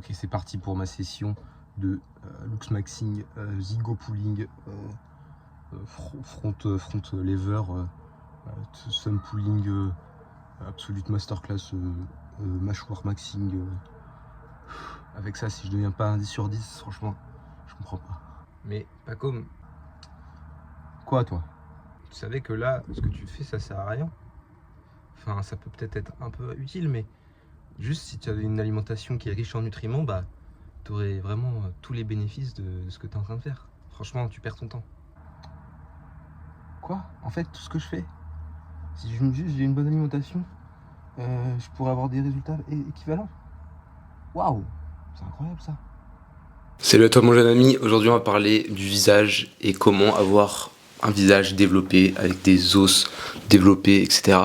Ok, c'est parti pour ma session de Lux Maxing, Zigo Pulling, front lever, Sun Pulling, Absolute Masterclass, Mâchoire Maxing. Avec ça, si je deviens pas un 10 sur 10, franchement, je comprends pas. Mais Paco, Quoi, toi? tu savais que là, ce que tu fais, ça sert à rien. Enfin, ça peut peut-être être un peu utile, mais juste si tu avais une alimentation qui est riche en nutriments, bah, tu aurais vraiment tous les bénéfices de ce que tu es en train de faire. Franchement, tu perds ton temps. Quoi? En fait, tout ce que je fais, si j'ai une bonne alimentation, je pourrais avoir des résultats équivalents. Waouh! C'est incroyable ça. Salut à toi mon jeune ami, aujourd'hui on va parler du visage et comment avoir un visage développé avec des os développés, etc.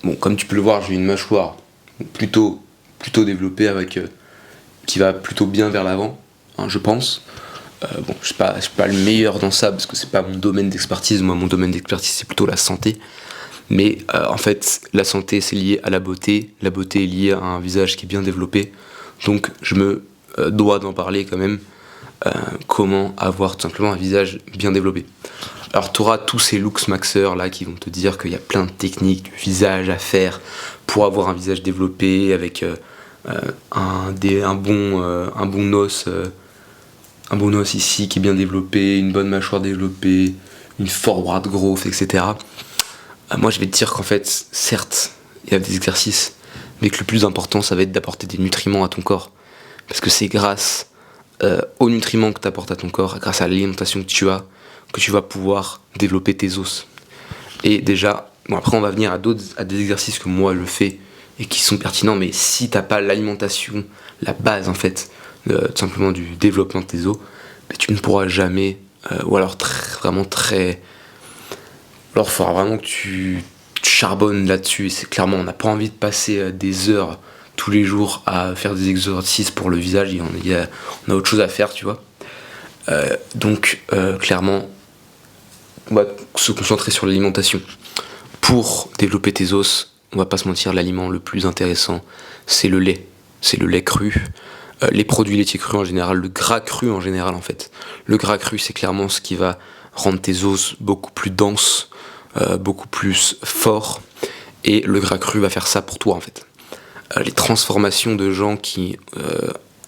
Bon, comme tu peux le voir, j'ai une mâchoire plutôt développée avec qui va plutôt bien vers l'avant, hein, je pense. Bon, je suis pas le meilleur dans ça parce que c'est pas mon domaine d'expertise. Moi, mon domaine d'expertise c'est plutôt la santé. Mais en fait, la santé c'est lié à la beauté est liée à un visage qui est bien développé. Donc je me dois d'en parler quand même. Comment avoir tout simplement un visage bien développé. Alors tu auras tous ces looks maxeurs là qui vont te dire qu'il y a plein de techniques du visage à faire pour avoir un visage développé avec un bon os ici qui est bien développé, une bonne mâchoire développée, une forward growth, etc. Moi je vais te dire qu'en fait, certes, il y a des exercices, mais que le plus important ça va être d'apporter des nutriments à ton corps. Parce que c'est grâce aux nutriments que tu apportes à ton corps, grâce à l'alimentation que tu vas pouvoir développer tes os. Et déjà, bon après on va venir à des exercices que moi je fais et qui sont pertinents, mais si t'as pas l'alimentation, la base en fait, tout simplement du développement de tes os, ben, tu ne pourras jamais, ou alors alors il faudra vraiment que tu charbonnes là-dessus, et c'est clairement, on n'a pas envie de passer des heures tous les jours à faire des exercices pour le visage, on a autre chose à faire, tu vois. Donc clairement, on va se concentrer sur l'alimentation. Pour développer tes os, on va pas se mentir, l'aliment le plus intéressant, c'est le lait. C'est le lait cru. Les produits laitiers crus en général, le gras cru en général en fait. Le gras cru, c'est clairement ce qui va rendre tes os beaucoup plus denses, beaucoup plus forts. Et le gras cru va faire ça pour toi en fait. Les transformations de gens qui,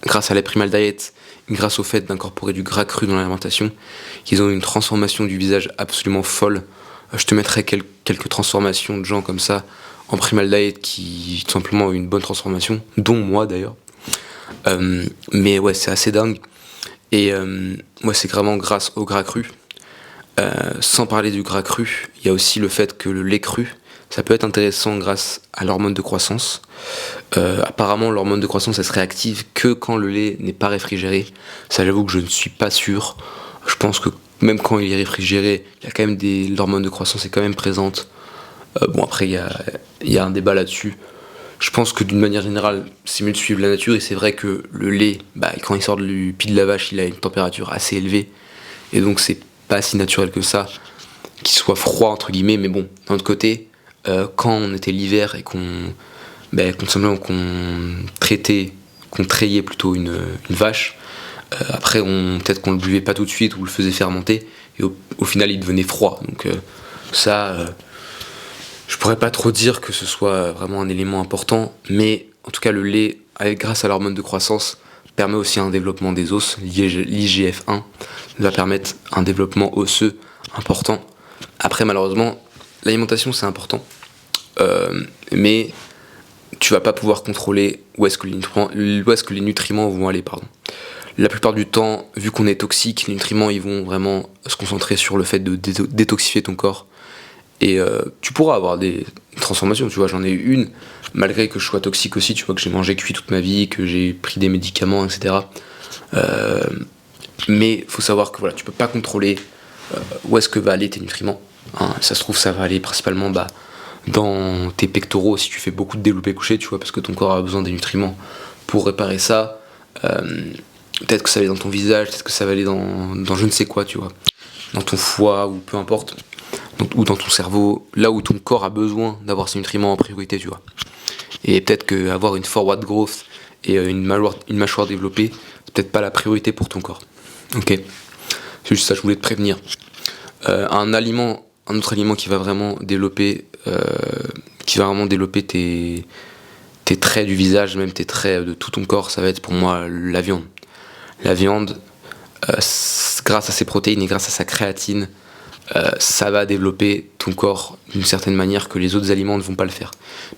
grâce à la Primal Diet, grâce au fait d'incorporer du gras cru dans l'alimentation, ils ont une transformation du visage absolument folle. Je te mettrai quelques transformations de gens comme ça en Primal Diet qui tout simplement ont une bonne transformation, dont moi d'ailleurs. Mais ouais, c'est assez dingue. Et ouais, c'est vraiment grâce au gras cru. Sans parler du gras cru, il y a aussi le fait que le lait cru, ça peut être intéressant grâce à l'hormone de croissance. Apparemment, l'hormone de croissance, elle serait active que quand le lait n'est pas réfrigéré. Ça, j'avoue que je ne suis pas sûr. Je pense que même quand il est réfrigéré, il y a quand même l'hormone de croissance est quand même présente. Bon, après, il y a un débat là-dessus. Je pense que d'une manière générale, c'est mieux de suivre la nature. Et c'est vrai que le lait, bah, quand il sort du pied de la vache, il a une température assez élevée. Et donc, c'est pas si naturel que ça qu'il soit froid, entre guillemets. Mais bon, d'un autre côté, quand on était l'hiver et qu'on trayait plutôt une vache, après peut-être qu'on le buvait pas tout de suite ou le faisait fermenter et au final il devenait froid. Donc je pourrais pas trop dire que ce soit vraiment un élément important, mais en tout cas le lait, grâce à l'hormone de croissance, permet aussi un développement des os. L'IGF-1 va permettre un développement osseux important. Après malheureusement l'alimentation c'est important, mais tu vas pas pouvoir contrôler où est-ce que les nutriments vont aller, pardon. La plupart du temps, vu qu'on est toxique, les nutriments ils vont vraiment se concentrer sur le fait de détoxifier ton corps. Et tu pourras avoir des transformations, tu vois, j'en ai eu une, malgré que je sois toxique aussi, tu vois, que j'ai mangé cuit toute ma vie, que j'ai pris des médicaments, etc. Mais faut savoir que voilà, tu peux pas contrôler où est-ce que va aller tes nutriments. Hein. Ça se trouve, ça va aller principalement dans tes pectoraux si tu fais beaucoup de développé couché, tu vois, parce que ton corps a besoin des nutriments pour réparer ça. Peut-être que ça va aller dans ton visage, peut-être que ça va aller dans je ne sais quoi, tu vois, dans ton foie ou peu importe, ou dans ton cerveau, là où ton corps a besoin d'avoir ces nutriments en priorité, tu vois. Et peut-être qu'avoir une forward growth et une mâchoire développée, c'est peut-être pas la priorité pour ton corps. Ok, c'est juste ça, je voulais te prévenir. Un autre aliment qui va vraiment développer tes traits du visage, même tes traits de tout ton corps, ça va être pour moi la viande. La viande, grâce à ses protéines et grâce à sa créatine, ça va développer ton corps d'une certaine manière que les autres aliments ne vont pas le faire.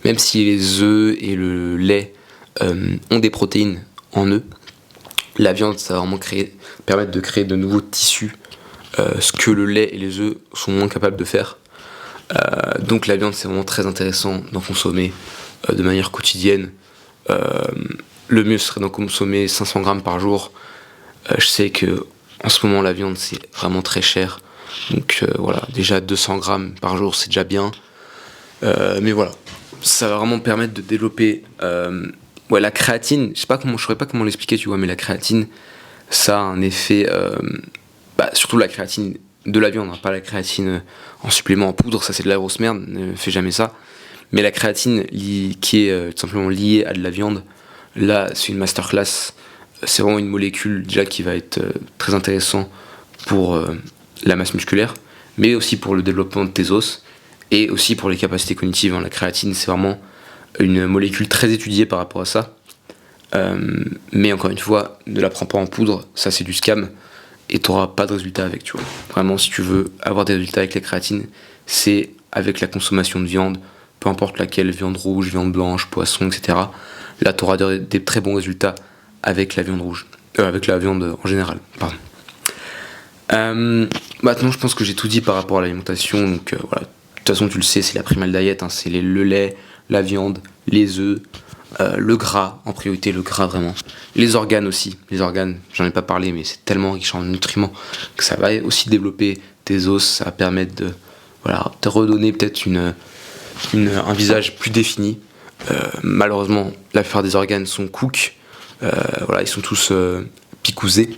Même si les œufs et le lait ont des protéines en eux, la viande, ça va vraiment permettre de créer de nouveaux tissus, ce que le lait et les œufs sont moins capables de faire. Donc la viande, c'est vraiment très intéressant d'en consommer de manière quotidienne. Le mieux serait d'en consommer 500 grammes par jour. Je sais que en ce moment la viande c'est vraiment très cher, donc voilà, déjà 200 grammes par jour c'est déjà bien. Mais voilà, ça va vraiment permettre de développer la créatine. Je saurais pas comment l'expliquer, tu vois, mais la créatine, ça a un effet, surtout la créatine de la viande, hein, pas la créatine en supplément en poudre, ça c'est de la grosse merde, ne fais jamais ça. Mais la créatine qui est tout simplement liée à de la viande, là c'est une masterclass. C'est vraiment une molécule déjà qui va être très intéressant pour la masse musculaire, mais aussi pour le développement de tes os et aussi pour les capacités cognitives. La créatine, c'est vraiment une molécule très étudiée par rapport à ça. Mais encore une fois, ne la prends pas en poudre, ça c'est du scam et tu n'auras pas de résultat avec, tu vois. Vraiment, si tu veux avoir des résultats avec la créatine, c'est avec la consommation de viande, peu importe laquelle, viande rouge, viande blanche, poisson, etc. Là, tu auras des très bons résultats avec la viande rouge, avec la viande en général, pardon. Maintenant, je pense que j'ai tout dit par rapport à l'alimentation, donc voilà. De toute façon, tu le sais, c'est la primal diet, hein, c'est le lait, la viande, les œufs, le gras, en priorité le gras vraiment. Les organes aussi, j'en ai pas parlé, mais c'est tellement riche en nutriments que ça va aussi développer tes os, ça va permettre de te redonner peut-être un visage plus défini. Malheureusement, la plupart des organes sont cook. Ils sont tous picousés.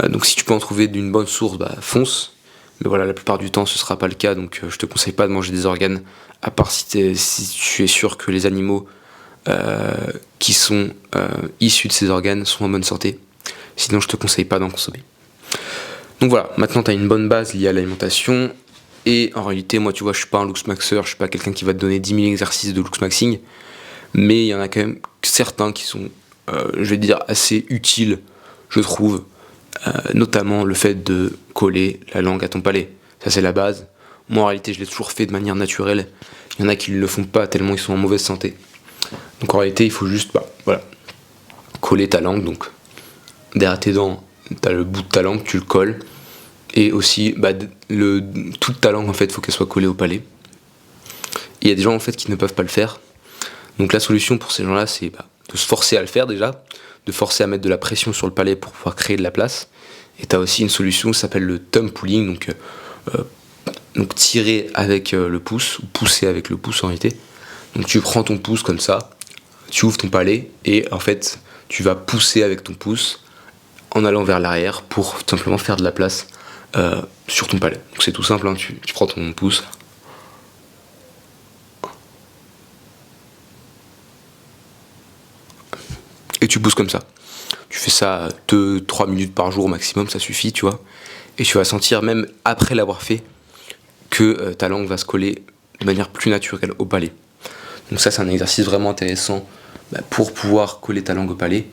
Donc si tu peux en trouver d'une bonne source, fonce. Mais voilà, la plupart du temps ce sera pas le cas, donc je te conseille pas de manger des organes, à part si tu es sûr que les animaux qui sont issus de ces organes sont en bonne santé. Sinon je te conseille pas d'en consommer. Donc voilà, maintenant tu as une bonne base liée à l'alimentation. Et en réalité, moi tu vois, je suis pas un Lux Maxer, je suis pas quelqu'un qui va te donner 10 000 exercices de Lux Maxing. Mais il y en a quand même certains qui sont je vais dire assez utiles, je trouve, notamment le fait de coller la langue à ton palais. Ça c'est la base. Moi en réalité je l'ai toujours fait de manière naturelle. Il y en a qui ne le font pas tellement ils sont en mauvaise santé. Donc en réalité il faut juste coller ta langue. Donc derrière tes dents, tu as le bout de ta langue, tu le colles. Et aussi toute ta langue en fait il faut qu'elle soit collée au palais. Il y a des gens en fait qui ne peuvent pas le faire. Donc la solution pour ces gens-là c'est de se forcer à le faire déjà, de forcer à mettre de la pression sur le palais pour pouvoir créer de la place. Et tu as aussi une solution qui s'appelle le thumb pulling, donc tirer avec le pouce, ou pousser avec le pouce en réalité. Donc tu prends ton pouce comme ça, tu ouvres ton palais et en fait tu vas pousser avec ton pouce en allant vers l'arrière pour tout simplement faire de la place sur ton palais. Donc c'est tout simple, hein, tu prends ton pouce. Et tu pousses comme ça. Tu fais ça 2-3 minutes par jour au maximum, ça suffit, tu vois. Et tu vas sentir, même après l'avoir fait, que ta langue va se coller de manière plus naturelle au palais. Donc ça, c'est un exercice vraiment intéressant pour pouvoir coller ta langue au palais.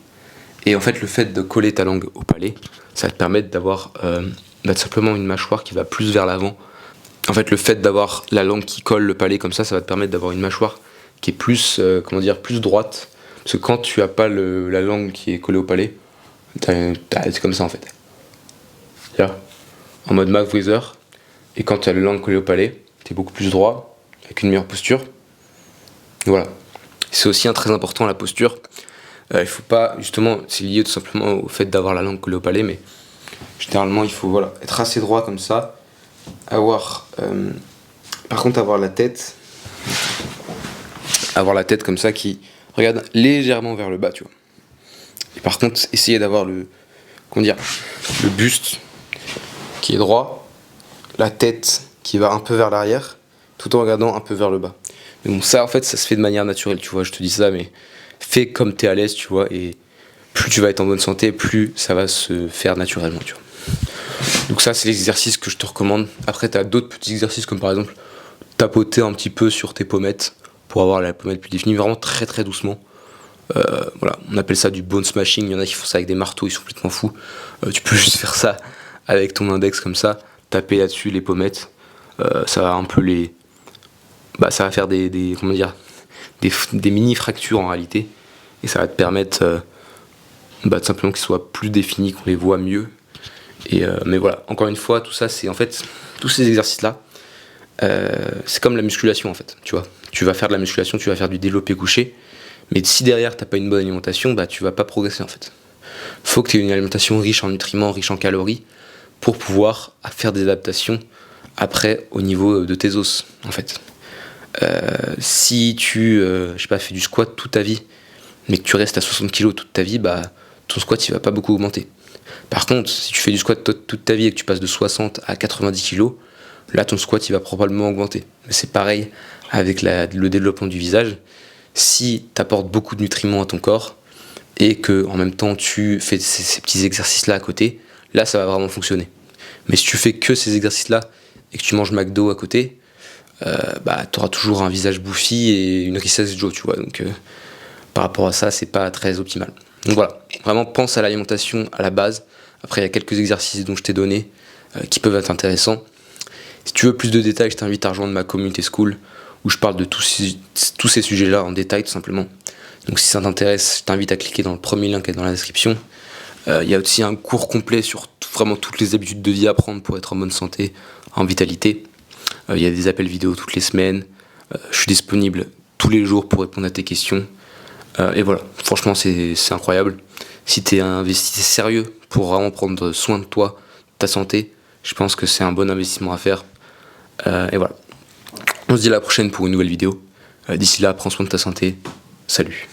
Et en fait, le fait de coller ta langue au palais, ça va te permettre d'avoir simplement une mâchoire qui va plus vers l'avant. En fait, le fait d'avoir la langue qui colle le palais comme ça va te permettre d'avoir une mâchoire qui est plus, plus droite. Parce que quand tu as pas la langue qui est collée au palais, c'est comme ça en fait. Là, en mode Mac Wither. Et quand tu as la langue collée au palais, tu es beaucoup plus droit, avec une meilleure posture. Et voilà. C'est aussi très important la posture. Il faut pas, justement, c'est lié tout simplement au fait d'avoir la langue collée au palais, mais généralement il faut être assez droit comme ça. Par contre avoir la tête comme ça qui regarde légèrement vers le bas, tu vois. Et par contre, essayer d'avoir le buste qui est droit, la tête qui va un peu vers l'arrière, tout en regardant un peu vers le bas. Mais bon, ça en fait, ça se fait de manière naturelle, tu vois. Je te dis ça, mais fais comme tu es à l'aise, tu vois, et plus tu vas être en bonne santé, plus ça va se faire naturellement, tu vois. Donc ça, c'est l'exercice que je te recommande. Après, tu as d'autres petits exercices comme par exemple tapoter un petit peu sur tes pommettes pour avoir la pommette plus définie, vraiment très très doucement. Voilà, on appelle ça du bone smashing. Il y en a qui font ça avec des marteaux, ils sont complètement fous. Tu peux juste faire ça avec ton index comme ça, taper là-dessus les pommettes. Ça va un peu ça va faire comment dire, des mini fractures en réalité, et ça va te permettre tout simplement qu'ils soient plus définis, qu'on les voit mieux. Mais voilà, encore une fois, tout ça, c'est en fait tous ces exercices là, c'est comme la musculation en fait, tu vois. Tu vas faire de la musculation, tu vas faire du développé couché, mais si derrière t'as pas une bonne alimentation, tu vas pas progresser en fait. Faut que tu aies une alimentation riche en nutriments, riche en calories, pour pouvoir faire des adaptations après au niveau de tes os en fait. Si tu fais du squat toute ta vie, mais que tu restes à 60 kg toute ta vie, ton squat il va pas beaucoup augmenter. Par contre, si tu fais du squat toute ta vie et que tu passes de 60 à 90 kg, là ton squat il va probablement augmenter. Mais c'est pareil avec le développement du visage. Si tu apportes beaucoup de nutriments à ton corps et que en même temps tu fais ces petits exercices là à côté, là ça va vraiment fonctionner. Mais si tu fais que ces exercices là et que tu manges McDo à côté, tu auras toujours un visage bouffi et une richesse Joe, tu vois. Donc par rapport à ça, c'est pas très optimal. Donc voilà, vraiment pense à l'alimentation à la base. Après, il y a quelques exercices dont je t'ai donné qui peuvent être intéressants. Si tu veux plus de détails, je t'invite à rejoindre ma communauté school où je parle de tous ces sujets-là en détail tout simplement. Donc si ça t'intéresse, je t'invite à cliquer dans le premier lien qui est dans la description. Il y a aussi un cours complet sur vraiment toutes les habitudes de vie à prendre pour être en bonne santé, en vitalité. Il y a des appels vidéo toutes les semaines. Je suis disponible tous les jours pour répondre à tes questions. Et voilà, franchement c'est incroyable. Si tu es investi sérieux pour vraiment prendre soin de toi, de ta santé, je pense que c'est un bon investissement à faire. Et voilà. On se dit à la prochaine pour une nouvelle vidéo. D'ici là, prends soin de ta santé. Salut.